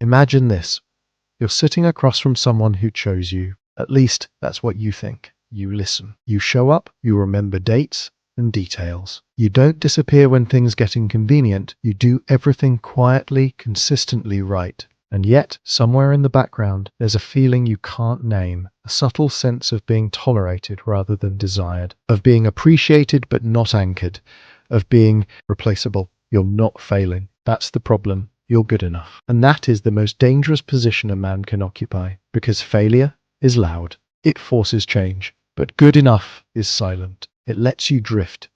Imagine this. You're sitting across from someone who chose you. At least that's what you think. You listen. You show up. You remember dates and details. You don't disappear when things get inconvenient. You do everything quietly, consistently right. And yet, somewhere in the background, there's a feeling you can't name, a subtle sense of being tolerated rather than desired, of being appreciated but not anchored, of being replaceable. You're not failing. That's the problem. You're good enough. And that is the most dangerous position a man can occupy, because failure is loud. It forces change. But good enough is silent. It lets you drift.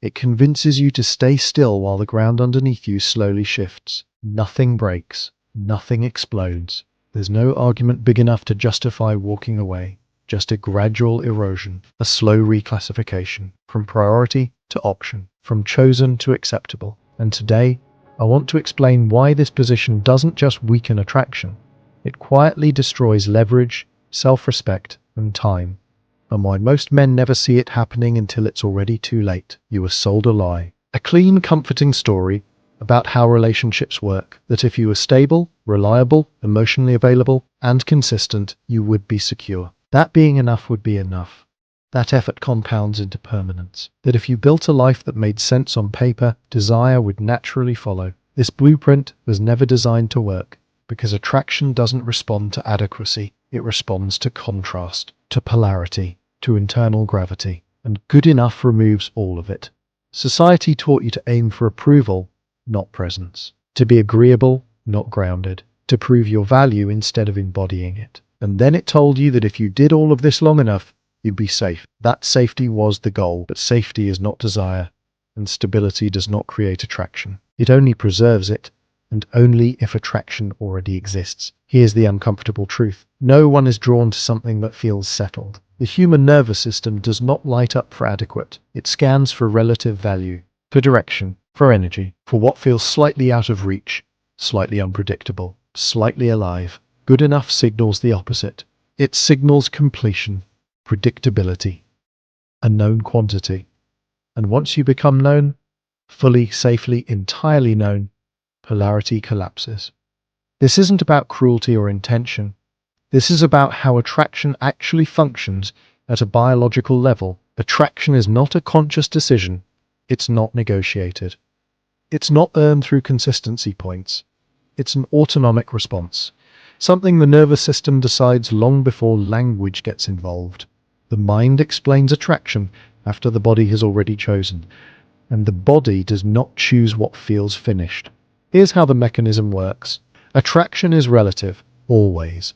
It convinces you to stay still while the ground underneath you slowly shifts. Nothing breaks. Nothing explodes. There's no argument big enough to justify walking away. Just a gradual erosion, a slow reclassification, from priority to option, from chosen to acceptable. And today, I want to explain why this position doesn't just weaken attraction. It quietly destroys leverage, self-respect, and time. And why most men never see it happening until it's already too late. You were sold a lie. A clean, comforting story about how relationships work, that if you were stable, reliable, emotionally available, and consistent, you would be secure. That being enough would be enough. That effort compounds into permanence. That if you built a life that made sense on paper, desire would naturally follow. This blueprint was never designed to work, because attraction doesn't respond to adequacy. It responds to contrast, to polarity, to internal gravity. And good enough removes all of it. Society taught you to aim for approval, not presence. To be agreeable, not grounded. To prove your value instead of embodying it. And then it told you that if you did all of this long enough, you'd be safe. That safety was the goal, but safety is not desire, and stability does not create attraction. It only preserves it, and only if attraction already exists. Here's the uncomfortable truth. No one is drawn to something that feels settled. The human nervous system does not light up for adequate. It scans for relative value, for direction, for energy, for what feels slightly out of reach, slightly unpredictable, slightly alive. Good enough signals the opposite. It signals completion, predictability, a known quantity. And once you become known, fully, safely, entirely known, polarity collapses. This isn't about cruelty or intention. This is about how attraction actually functions at a biological level. Attraction is not a conscious decision. It's not negotiated. It's not earned through consistency points. It's an autonomic response. Something the nervous system decides long before language gets involved. The mind explains attraction after the body has already chosen, and the body does not choose what feels finished. Here's how the mechanism works. Attraction is relative, always.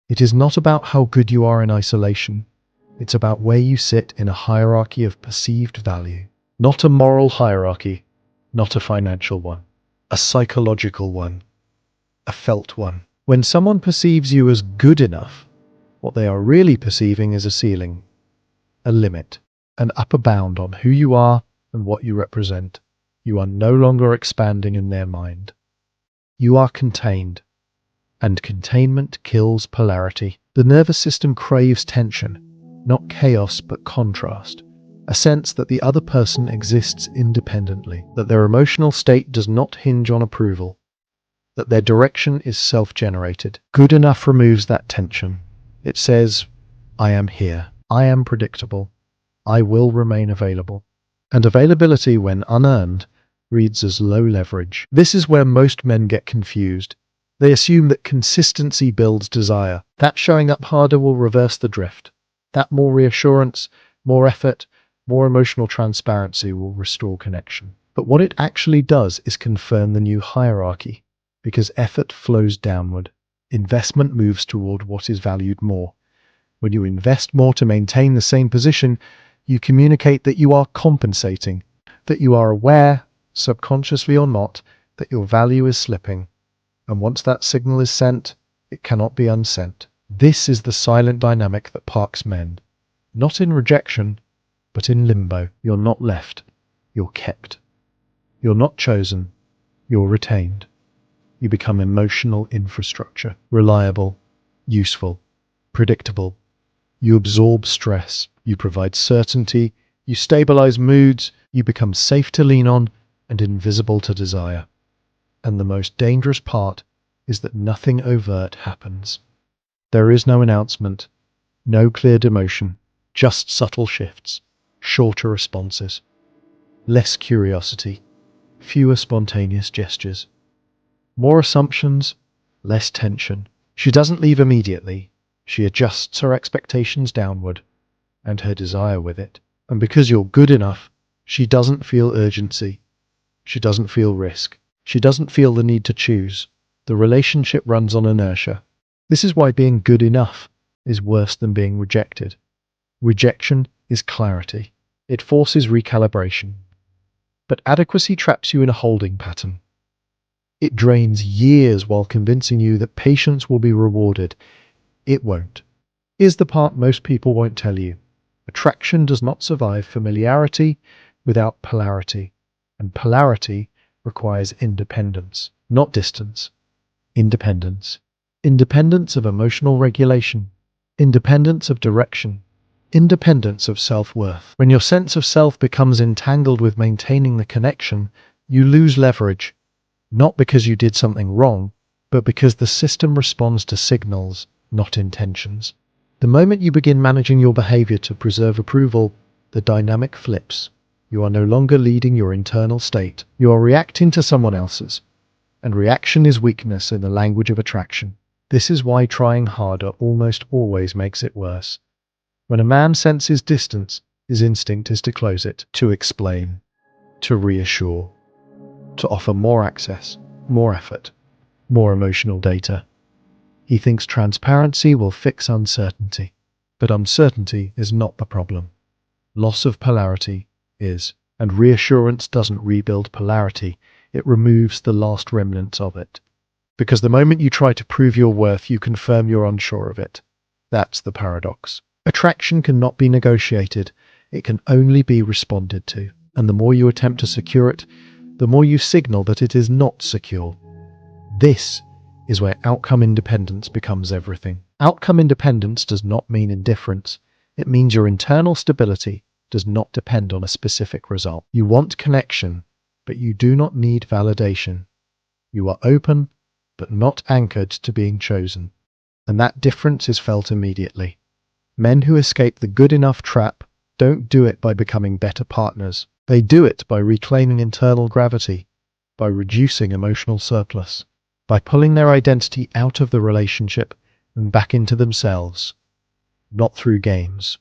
It is not about how good you are in isolation. It's about where you sit in a hierarchy of perceived value. Not a moral hierarchy, not a financial one, a psychological one, a felt one. When someone perceives you as good enough, what they are really perceiving is a ceiling, a limit, an upper bound on who you are and what you represent. You are no longer expanding in their mind. You are contained, and containment kills polarity. The nervous system craves tension, not chaos but contrast, a sense that the other person exists independently, that their emotional state does not hinge on approval, that their direction is self-generated. Good enough removes that tension. It says, I am here, I am predictable, I will remain available. And availability, when unearned, reads as low leverage. This is where most men get confused. They assume that consistency builds desire, that showing up harder will reverse the drift, that more reassurance, more effort, more emotional transparency will restore connection. But what it actually does is confirm the new hierarchy, because effort flows downward. Investment moves toward what is valued more. When you invest more to maintain the same position, you communicate that you are compensating, that you are aware, subconsciously or not, that your value is slipping. And once that signal is sent, it cannot be unsent. This is the silent dynamic that parks men. Not in rejection, but in limbo. You're not left. You're kept. You're not chosen. You're retained. You become emotional infrastructure. Reliable, useful, predictable. You absorb stress. You provide certainty. You stabilize moods. You become safe to lean on and invisible to desire. And the most dangerous part is that nothing overt happens. There is no announcement, no clear demotion, just subtle shifts, shorter responses, less curiosity, fewer spontaneous gestures, more assumptions, less tension. She doesn't leave immediately. She adjusts her expectations downward, and her desire with it. And because you're good enough, she doesn't feel urgency. She doesn't feel risk. She doesn't feel the need to choose. The relationship runs on inertia. This is why being good enough is worse than being rejected. Rejection is clarity. It forces recalibration. But adequacy traps you in a holding pattern. It drains years while convincing you that patience will be rewarded. It won't. Here's the part most people won't tell you. Attraction does not survive familiarity without polarity. And polarity requires independence, not distance. Independence. Independence of emotional regulation. Independence of direction. Independence of self-worth. When your sense of self becomes entangled with maintaining the connection, you lose leverage. Not because you did something wrong, but because the system responds to signals, not intentions. The moment you begin managing your behavior to preserve approval, the dynamic flips. You are no longer leading your internal state. You are reacting to someone else's. And reaction is weakness in the language of attraction. This is why trying harder almost always makes it worse. When a man senses distance, his instinct is to close it, to explain, to reassure, to offer more access, more effort, more emotional data. He thinks transparency will fix uncertainty. But uncertainty is not the problem. Loss of polarity is. And reassurance doesn't rebuild polarity, it removes the last remnants of it. Because the moment you try to prove your worth, you confirm you're unsure of it. That's the paradox. Attraction cannot be negotiated, it can only be responded to. And the more you attempt to secure it, the more you signal that it is not secure. This is where outcome independence becomes everything. Outcome independence does not mean indifference. It means your internal stability does not depend on a specific result. You want connection, but you do not need validation. You are open, but not anchored to being chosen. And that difference is felt immediately. Men who escape the good enough trap don't do it by becoming better partners. They do it by reclaiming internal gravity, by reducing emotional surplus, by pulling their identity out of the relationship and back into themselves, not through games,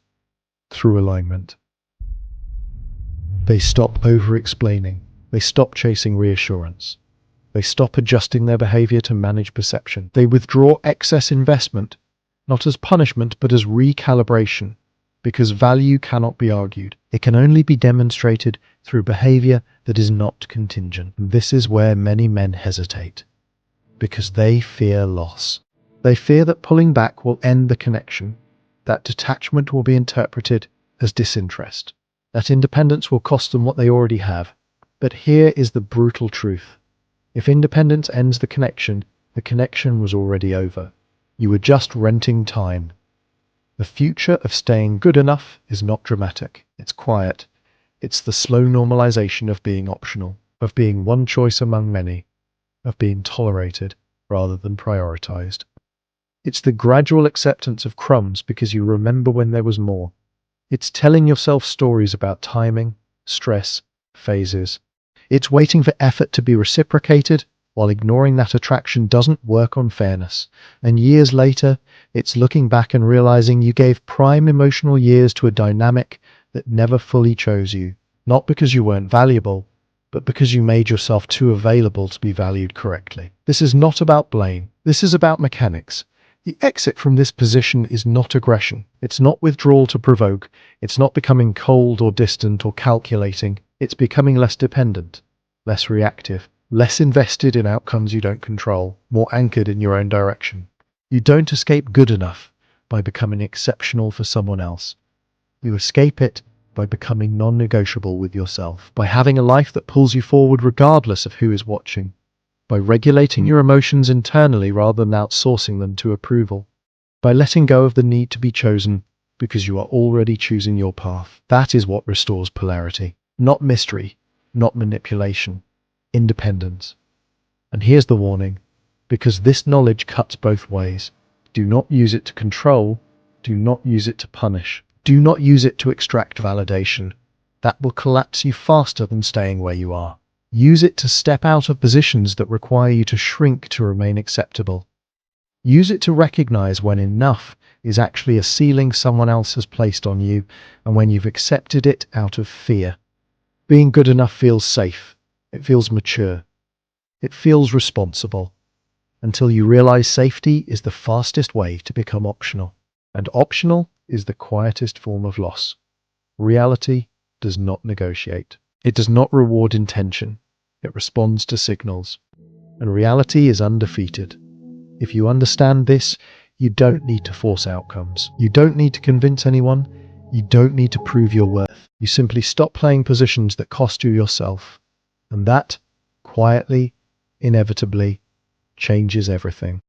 through alignment. They stop over-explaining. They stop chasing reassurance. They stop adjusting their behavior to manage perception. They withdraw excess investment, not as punishment, but as recalibration, because value cannot be argued. It can only be demonstrated through behavior that is not contingent. And this is where many men hesitate, because they fear loss. They fear that pulling back will end the connection, that detachment will be interpreted as disinterest, that independence will cost them what they already have. But here is the brutal truth. If independence ends the connection was already over. You were just renting time. The future of staying good enough is not dramatic. It's quiet. It's the slow normalization of being optional, of being one choice among many, of being tolerated rather than prioritized. It's the gradual acceptance of crumbs because you remember when there was more. It's telling yourself stories about timing, stress, phases. It's waiting for effort to be reciprocated while ignoring that attraction doesn't work on fairness. And years later, it's looking back and realizing you gave prime emotional years to a dynamic that never fully chose you. Not because you weren't valuable, but because you made yourself too available to be valued correctly. This is not about blame. This is about mechanics. The exit from this position is not aggression. It's not withdrawal to provoke. It's not becoming cold or distant or calculating. It's becoming less dependent, less reactive, less invested in outcomes you don't control, more anchored in your own direction. You don't escape good enough by becoming exceptional for someone else. You escape it by becoming non-negotiable with yourself, by having a life that pulls you forward regardless of who is watching, by regulating your emotions internally rather than outsourcing them to approval, by letting go of the need to be chosen because you are already choosing your path. That is what restores polarity. Not mystery, not manipulation, independence. And here's the warning. because this knowledge cuts both ways. Do not use it to control. Do not use it to punish. Do not use it to extract validation. That will collapse you faster than staying where you are. Use it to step out of positions that require you to shrink to remain acceptable. Use it to recognize when enough is actually a ceiling someone else has placed on you, and when you've accepted it out of fear. Being good enough feels safe. It feels mature. It feels responsible. Until you realize safety is the fastest way to become optional. And optional is the quietest form of loss. Reality does not negotiate. It does not reward intention. It responds to signals. And reality is undefeated. If you understand this, you don't need to force outcomes. You don't need to convince anyone. You don't need to prove your worth. You simply stop playing positions that cost you yourself. And that, quietly, inevitably, changes everything.